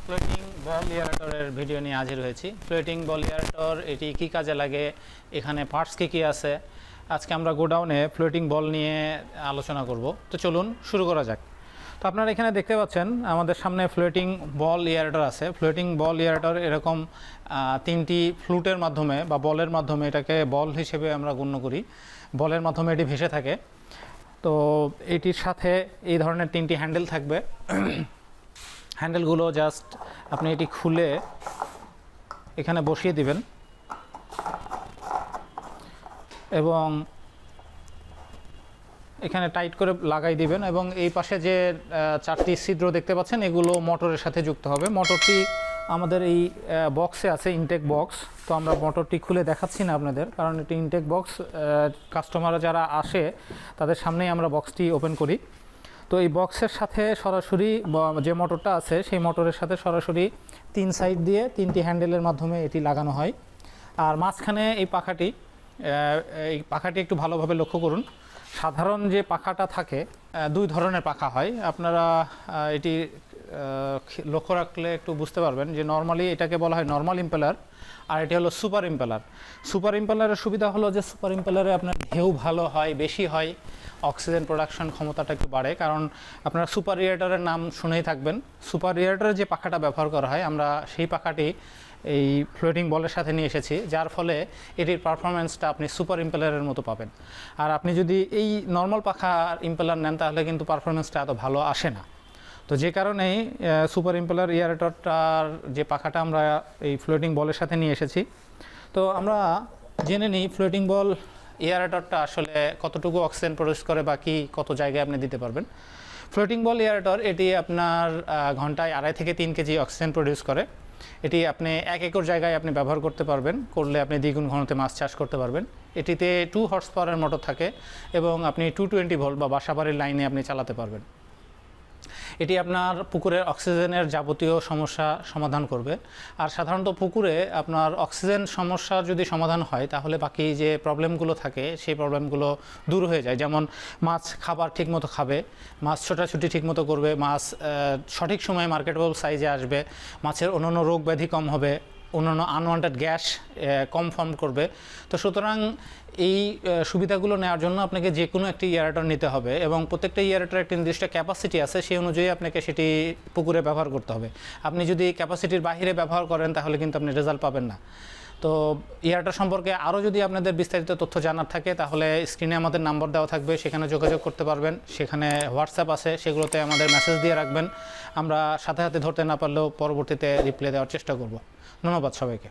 Floating বল এয়ারেটরের video নিয়ে হাজির হয়েছি। ফ্লোটিং বল এয়ারেটর এটি কী কাজে লাগে, এখানে পার্টস কী আছে, আজকে আমরা গোডাউনে ফ্লোটিং বল নিয়ে আলোচনা করব। তো চলুন শুরু করা যাক। তো আপনারা এখানে দেখতে পাচ্ছেন আমাদের সামনে ফ্লোটিং বল এয়ারেটর আছে। ফ্লোটিং বল এয়ারেটর এরকম তিনটি ফ্লুটের মাধ্যমে বা বলের মাধ্যমে, এটাকে বল হিসেবে আমরা গণ্য করি, বলের মাধ্যমে এটি ভেসে থাকে। তো এটির সাথে এই ধরনের তিনটি হ্যান্ডেল থাকবে। হ্যান্ডেলগুলো জাস্ট আপনি এটি খুলে এখানে বসিয়ে দিবেন এবং এখানে টাইট করে লাগাই দিবেন, এবং এই পাশে যে চারটি ছিদ্র দেখতে পাচ্ছেন এগুলো মোটরের সাথে যুক্ত হবে। মোটরটি আমাদের এই বক্সে আছে, ইনটেক বক্স। তো আমরা মোটরটি খুলে দেখাচ্ছি না আপনাদের, কারণ এটি ইনটেক বক্স। কাস্টমাররা যারা আসে তাদের সামনেই আমরা বক্সটি ওপেন করি। তো এই বক্সের সাথে সরাসরি যে মোটরটা আছে সেই মোটরের সাথে সরাসরি তিন সাইড দিয়ে তিনটি হ্যান্ডেলের মাধ্যমে এটি লাগানো হয়। আর মাঝখানে এই পাখাটি একটু ভালোভাবে লক্ষ্য করুন। সাধারণ যে পাখাটা থাকে, দুই ধরনের পাখা হয়, আপনারা এটি লক্ষ্য রাখলে একটু বুঝতে পারবেন যে নর্মালি এটাকে বলা হয় নর্মাল ইম্পেলার, আর এটি হলো সুপার ইম্পেলার। সুপার ইম্পেলারের সুবিধা হলো যে সুপার ইম্পেলারে আপনার ঢেউ ভালো হয়, বেশি হয়, অক্সিজেন প্রোডাকশন ক্ষমতাটা একটু বাড়ে। কারণ আপনারা সুপার এয়ারেটরের নাম শুনেই থাকবেন। সুপার এয়ারেটরে যে পাখাটা ব্যবহার করা হয়, আমরা সেই পাখাটি এই ফ্লোটিং বলের সাথে নিয়ে এসেছি, যার ফলে এটির পারফরমেন্সটা আপনি সুপার ইম্পেলারের মতো পাবেন। আর আপনি যদি এই নর্মাল পাখা ইম্পেলার নেন তাহলে কিন্তু পারফরমেন্সটা এত ভালো আসে না। তো যে কারণেই সুপার ইম্পেলার এয়ারেটরটার যে পাখাটা আমরা এই ফ্লোটিং বলের সাথে নিয়ে এসেছি। তো আমরা জেনে নিই ফ্লোটিং বল এয়ারেটরটা আসলে কতটুকু অক্সিজেন প্রডিউস করে বা কত জায়গায় আপনি দিতে পারবেন। ফ্লোটিং বল এয়ারেটর এটি আপনার ঘন্টায় 2.5 থেকে 3 কেজি অক্সিজেন প্রডিউস করে। এটি আপনি 1 একর জায়গায় আপনি ব্যবহার করতে পারবেন, করলে আপনি দ্বিগুণ ঘনত্বে মাছ চাষ করতে পারবেন। এটিতে 2 হর্স পাওয়ারের মোটর থাকে এবং আপনি 220 ভোল্ট বা বাসাবাড়ির লাইনে আপনি চালাতে পারবেন। এটি আপনার পুকুরের অক্সিজেনের যাবতীয় সমস্যা সমাধান করবে। আর সাধারণত পুকুরে আপনার অক্সিজেন সমস্যা যদি সমাধান হয় তাহলে বাকি যে প্রবলেমগুলো থাকে সেই প্রবলেমগুলো দূর হয়ে যায়। যেমন মাছ খাবার ঠিকমতো খাবে, মাছ ছোটাছুটি ঠিকমতো করবে, মাছ সঠিক সময়ে মার্কেটেবল সাইজে আসবে, মাছের অন্যান্য রোগ ব্যাধি কম হবে, অন্যান্য আনওয়ান্টেড গ্যাস কম ফর্ম করবে। তো সুতরাং এই সুবিধাগুলো নেওয়ার জন্য আপনাকে যে কোনো একটি এয়ারেটর নিতে হবে, এবং প্রত্যেকটা এয়ারেটরের একটি নির্দিষ্ট ক্যাপাসিটি আছে, সেই অনুযায়ী আপনাকে সেটি পুকুরে ব্যবহার করতে হবে। আপনি যদি ক্যাপাসিটির বাইরে ব্যবহার করেন তাহলে কিন্তু আপনি রেজাল্ট পাবেন না। তো এয়ারেটর সম্পর্কে আরও যদি আপনাদের বিস্তারিত তথ্য জানার থাকে তাহলে স্ক্রিনে আমাদের নাম্বার দেওয়া থাকবে, সেখানে যোগাযোগ করতে পারবেন। সেখানে হোয়াটসঅ্যাপ আছে, সেগুলোতে আমাদের মেসেজ দিয়ে রাখবেন। আমরা সাথে সাথে ধরতে না পারলেও পরবর্তীতে রিপ্লাই দেওয়ার চেষ্টা করব। ধন্যবাদ সবাইকে।